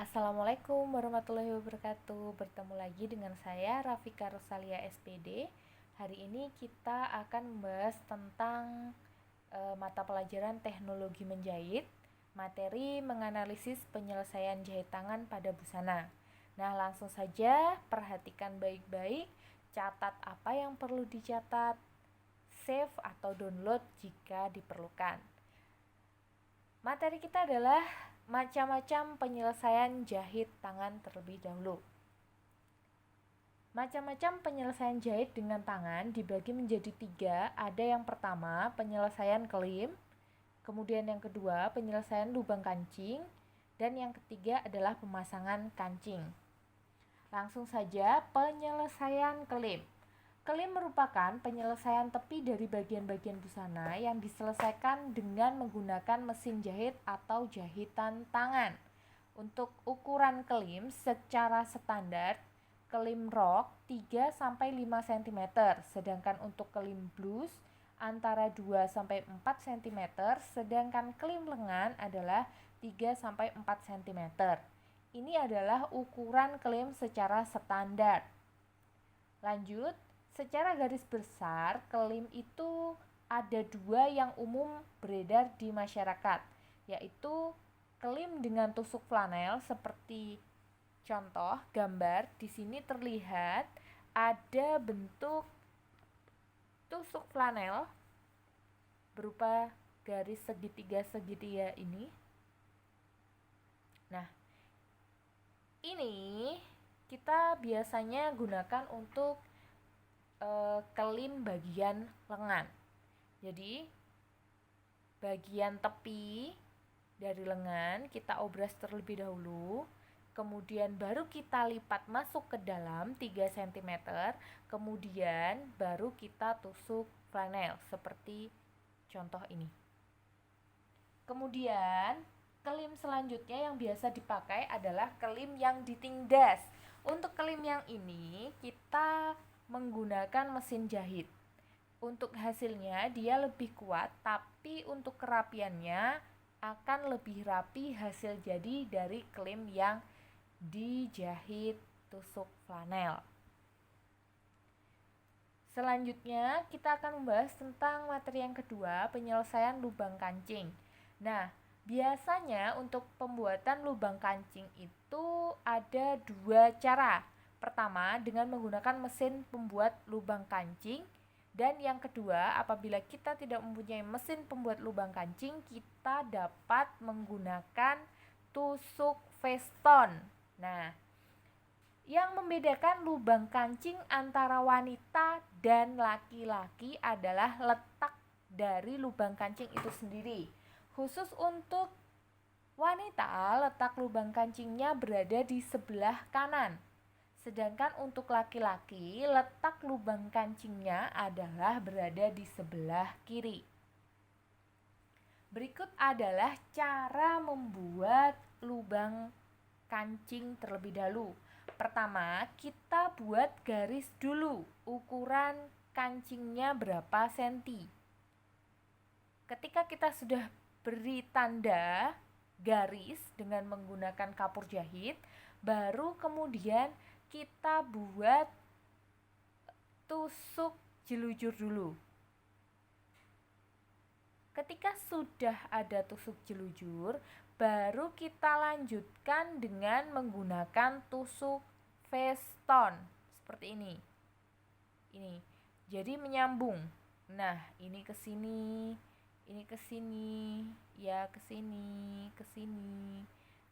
Assalamualaikum warahmatullahi wabarakatuh. Bertemu lagi dengan saya Rafika Rosalia SPD. Hari ini kita akan membahas tentang mata pelajaran teknologi menjahit, materi menganalisis penyelesaian jahit tangan pada busana. Nah, langsung saja perhatikan baik-baik, catat apa yang perlu dicatat, save atau download jika diperlukan. Materi kita adalah macam-macam penyelesaian jahit tangan terlebih dahulu. Macam-macam penyelesaian jahit dengan tangan dibagi menjadi 3. Ada yang pertama, penyelesaian kelim, kemudian yang kedua, penyelesaian lubang kancing, dan yang ketiga adalah pemasangan kancing. Langsung saja, penyelesaian kelim. Kelim merupakan penyelesaian tepi dari bagian-bagian busana yang diselesaikan dengan menggunakan mesin jahit atau jahitan tangan. Untuk ukuran kelim secara standar, kelim rok 3-5 cm, sedangkan untuk kelim blus antara 2-4 cm, sedangkan kelim lengan adalah 3-4 cm. Ini adalah ukuran kelim secara standar. Lanjut, secara garis besar, kelim itu ada 2 yang umum beredar di masyarakat, yaitu kelim dengan tusuk flanel seperti contoh gambar di sini terlihat ada bentuk tusuk flanel berupa garis segitiga ini. Nah, ini kita biasanya gunakan untuk kelim bagian lengan. Jadi bagian tepi dari lengan kita obras terlebih dahulu, kemudian baru kita lipat masuk ke dalam 3 cm, kemudian baru kita tusuk flanel seperti contoh ini. Kemudian kelim selanjutnya yang biasa dipakai adalah kelim yang ditindas. Untuk kelim yang ini kita menggunakan mesin jahit. Untuk hasilnya dia lebih kuat, tapi untuk kerapiannya akan lebih rapi hasil jadi dari kelim yang dijahit tusuk flanel. Selanjutnya kita akan membahas tentang materi yang kedua, penyelesaian lubang kancing. Nah, biasanya untuk pembuatan lubang kancing itu ada 2 cara. Pertama, dengan menggunakan mesin pembuat lubang kancing, dan yang kedua, apabila kita tidak mempunyai mesin pembuat lubang kancing, kita dapat menggunakan tusuk veston. Nah, yang membedakan lubang kancing antara wanita dan laki-laki adalah letak dari lubang kancing itu sendiri. Khusus untuk wanita, letak lubang kancingnya berada di sebelah kanan. Sedangkan untuk laki-laki, letak lubang kancingnya adalah berada di sebelah kiri. Berikut adalah cara membuat lubang kancing terlebih dahulu. Pertama, kita buat garis dulu, ukuran kancingnya berapa senti. Ketika kita sudah beri tanda garis dengan menggunakan kapur jahit, baru kemudian kita buat tusuk jelujur dulu. Ketika sudah ada tusuk jelujur, baru kita lanjutkan dengan menggunakan tusuk veston seperti ini. Jadi menyambung. Nah, ini ke sini, ini ke sini, ya ke sini, ke sini,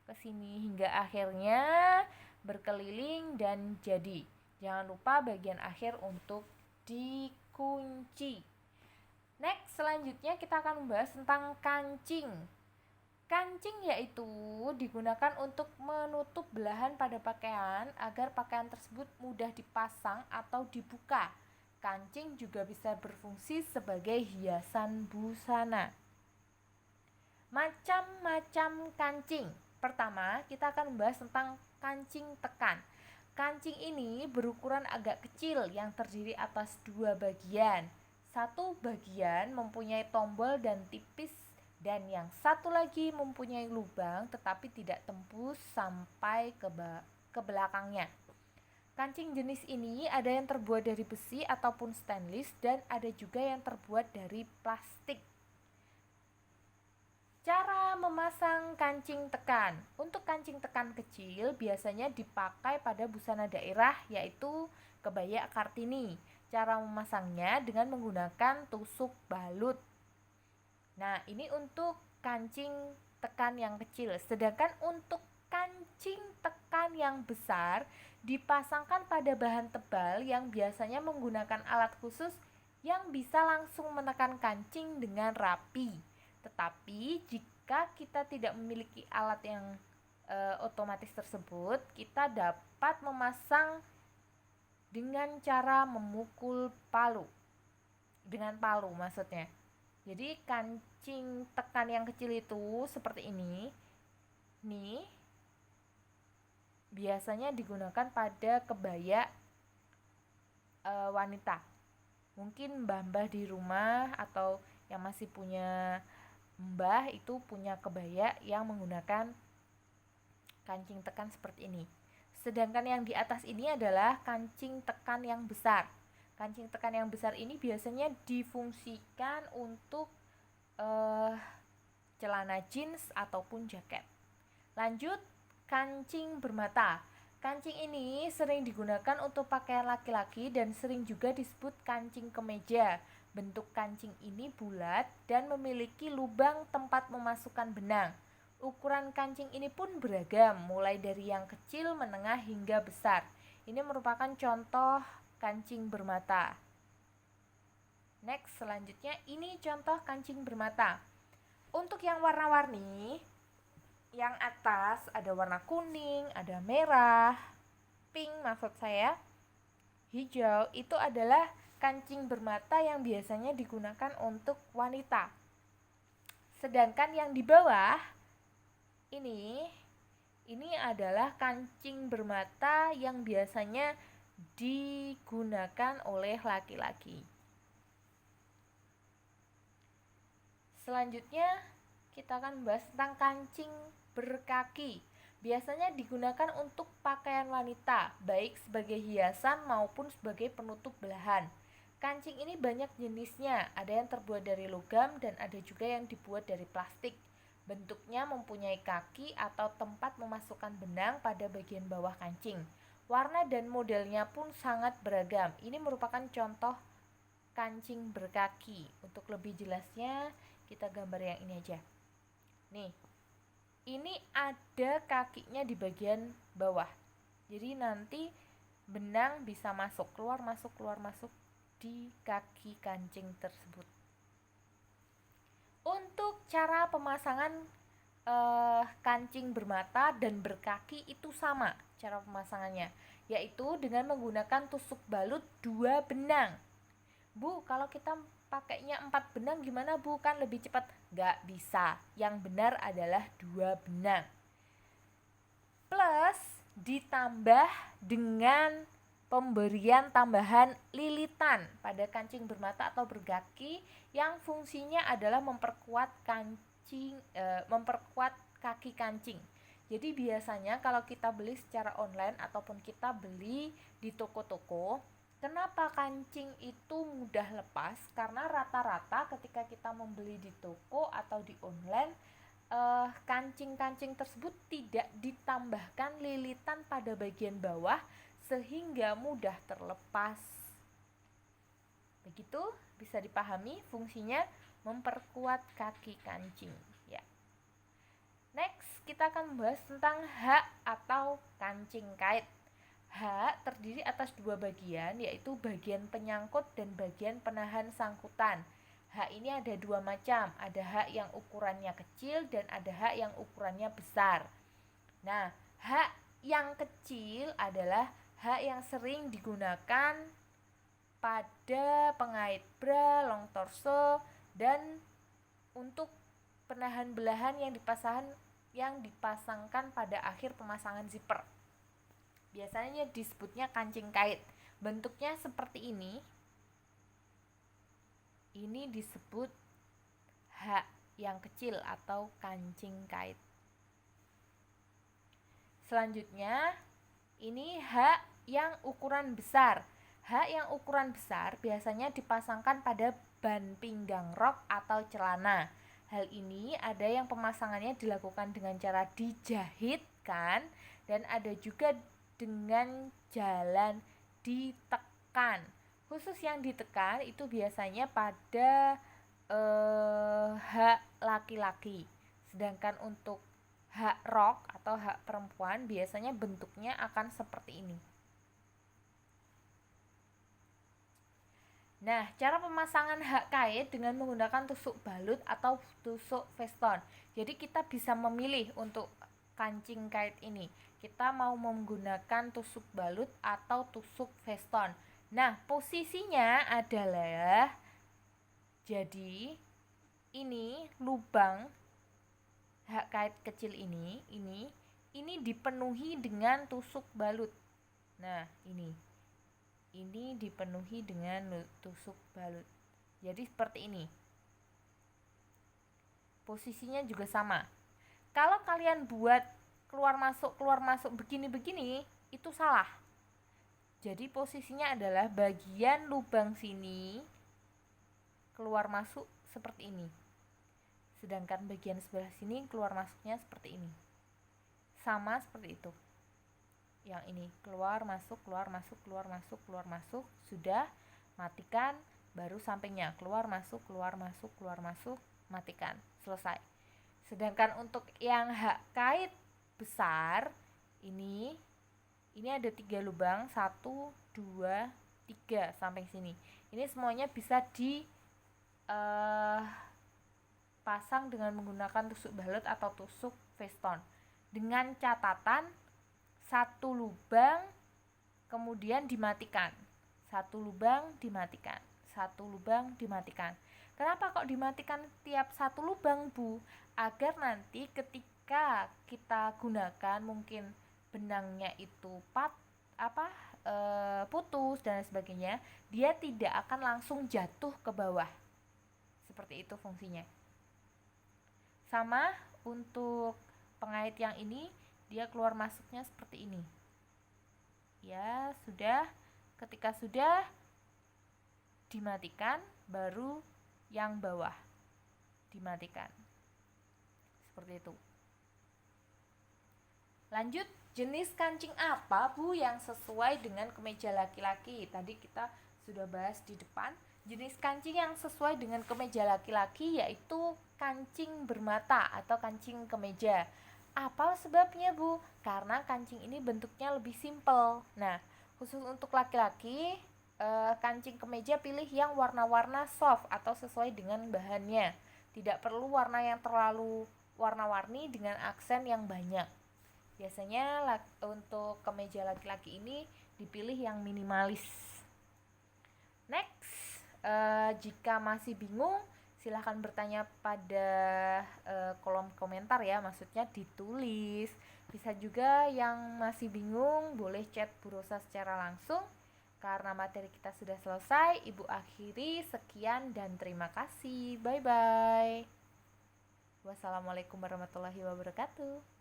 ke sini hingga akhirnya berkeliling dan jadi. Jangan lupa bagian akhir untuk dikunci. Next, selanjutnya kita akan membahas tentang kancing. Kancing yaitu digunakan untuk menutup belahan pada pakaian agar pakaian tersebut mudah dipasang atau dibuka. Kancing juga bisa berfungsi sebagai hiasan busana. Macam-macam kancing. Pertama, kita akan membahas tentang kancing tekan. Kancing ini berukuran agak kecil yang terdiri atas 2 bagian. Satu bagian mempunyai tombol dan tipis Dan yang satu lagi mempunyai lubang tetapi tidak tembus sampai ke belakangnya. Kancing jenis ini ada yang terbuat dari besi ataupun stainless dan ada juga yang terbuat dari plastik. Cara memasang kancing tekan. Untuk kancing tekan kecil biasanya dipakai pada busana daerah yaitu kebaya Kartini. Cara memasangnya dengan menggunakan tusuk balut. Nah, ini untuk kancing tekan yang kecil. Sedangkan untuk kancing tekan yang besar dipasangkan pada bahan tebal yang biasanya menggunakan alat khusus yang bisa langsung menekan kancing dengan rapi. Tetapi jika kita tidak memiliki alat yang otomatis tersebut, kita dapat memasang dengan cara memukul palu. Dengan palu maksudnya. Jadi kancing tekan yang kecil itu seperti ini. Nih. Biasanya digunakan pada kebaya wanita. Mungkin mbah-mbah di rumah atau yang masih punya mbah itu punya kebaya yang menggunakan kancing tekan seperti ini. Sedangkan yang di atas ini adalah kancing tekan yang besar. Kancing tekan yang besar ini biasanya difungsikan untuk celana jeans ataupun jaket. Lanjut, kancing bermata. Kancing ini sering digunakan untuk pakaian laki-laki dan sering juga disebut kancing kemeja. Bentuk kancing ini bulat dan memiliki lubang tempat memasukkan benang. Ukuran kancing ini pun beragam, mulai dari yang kecil, menengah, hingga besar. Ini merupakan contoh kancing bermata. Next, selanjutnya ini contoh kancing bermata. Untuk yang warna-warni, yang atas ada warna kuning, ada merah, pink maksud saya, hijau, itu adalah kancing bermata yang biasanya digunakan untuk wanita. Sedangkan yang di bawah ini adalah kancing bermata yang biasanya digunakan oleh laki-laki. Selanjutnya kita akan membahas tentang kancing berkaki. Biasanya digunakan untuk pakaian wanita, baik sebagai hiasan maupun sebagai penutup belahan. Kancing ini banyak jenisnya, ada yang terbuat dari logam dan ada juga yang dibuat dari plastik. Bentuknya mempunyai kaki atau tempat memasukkan benang pada bagian bawah kancing. Warna dan modelnya pun sangat beragam. Ini merupakan contoh kancing berkaki. Untuk lebih jelasnya, kita gambar yang ini aja. Nih, ini ada kakinya di bagian bawah. Jadi nanti benang bisa masuk, keluar masuk di kaki kancing tersebut. Untuk cara pemasangan kancing bermata dan berkaki itu sama cara pemasangannya, yaitu dengan menggunakan tusuk balut 2 benang. Bu, kalau kita pakainya 4 benang gimana Bu? Kan lebih cepat. Gak bisa. Yang benar adalah 2 benang. Plus ditambah dengan pemberian tambahan lilitan pada kancing bermata atau berkaki yang fungsinya adalah memperkuat kaki kancing. Jadi biasanya kalau kita beli secara online ataupun kita beli di toko-toko, kenapa kancing itu mudah lepas? Karena rata-rata ketika kita membeli di toko atau di online, kancing-kancing tersebut tidak ditambahkan lilitan pada bagian bawah sehingga mudah terlepas. Begitu bisa dipahami fungsinya memperkuat kaki kancing ya. Next, kita akan membahas tentang hak atau kancing kait. Hak terdiri atas 2 bagian, yaitu bagian penyangkut dan bagian penahan sangkutan. Hak ini ada 2 macam, ada hak yang ukurannya kecil dan ada hak yang ukurannya besar. Nah, hak yang kecil adalah hak yang sering digunakan pada pengait bra, long torso, dan untuk penahan belahan yang dipasangkan pada akhir pemasangan zipper. Biasanya disebutnya kancing kait. Bentuknya seperti ini. Ini disebut hak yang kecil atau kancing kait. Selanjutnya, ini hak yang ukuran besar. Hak yang ukuran besar biasanya dipasangkan pada ban pinggang rok atau celana. Hal ini ada yang pemasangannya dilakukan dengan cara dijahitkan dan ada juga dengan jalan ditekan. Khusus yang ditekan itu biasanya pada hak laki-laki. Sedangkan untuk hak rok atau hak perempuan biasanya bentuknya akan seperti ini. Nah, cara pemasangan hak kait dengan menggunakan tusuk balut atau tusuk veston. Jadi kita bisa memilih untuk kancing kait ini. Kita mau menggunakan tusuk balut atau tusuk veston. Nah, posisinya adalah jadi ini lubang hak kait kecil ini dipenuhi dengan tusuk balut. Nah, ini dipenuhi dengan tusuk balut. Jadi seperti ini. Posisinya juga sama. Kalau kalian buat keluar masuk begini-begini, itu salah. Jadi posisinya adalah bagian lubang sini keluar masuk seperti ini. Sedangkan bagian sebelah sini keluar masuknya seperti ini. Sama seperti itu. Yang ini keluar masuk, sudah, matikan, baru sampingnya keluar masuk, matikan, selesai. Sedangkan untuk yang hak kait besar ini ada 3 lubang, 1, 2, 3 samping sini. Ini semuanya bisa pasang dengan menggunakan tusuk balut atau tusuk veston dengan catatan 1 lubang kemudian dimatikan. 1 lubang dimatikan. Kenapa kok dimatikan tiap 1 lubang, Bu? Agar nanti ketika kita gunakan mungkin benangnya itu putus dan sebagainya, dia tidak akan langsung jatuh ke bawah. Seperti itu fungsinya. Sama untuk pengait yang ini, dia keluar masuknya seperti ini. Ya, sudah. Ketika sudah dimatikan, baru yang bawah dimatikan. Seperti itu. Lanjut, jenis kancing apa, Bu, yang sesuai dengan kemeja laki-laki? Tadi kita sudah bahas di depan. Jenis kancing yang sesuai dengan kemeja laki-laki yaitu kancing bermata atau kancing kemeja. Apa sebabnya, Bu? Karena kancing ini bentuknya lebih simpel. Nah, khusus untuk laki-laki, kancing kemeja pilih yang warna-warna soft atau sesuai dengan bahannya. Tidak perlu warna yang terlalu warna-warni dengan aksen yang banyak. Biasanya untuk kemeja laki-laki ini dipilih yang minimalis. Next, jika masih bingung, silahkan bertanya pada kolom komentar ya, maksudnya ditulis. Bisa juga yang masih bingung boleh chat Bu Rosa secara langsung. Karena materi kita sudah selesai, Ibu akhiri. Sekian dan terima kasih. Bye bye. Wassalamualaikum warahmatullahi wabarakatuh.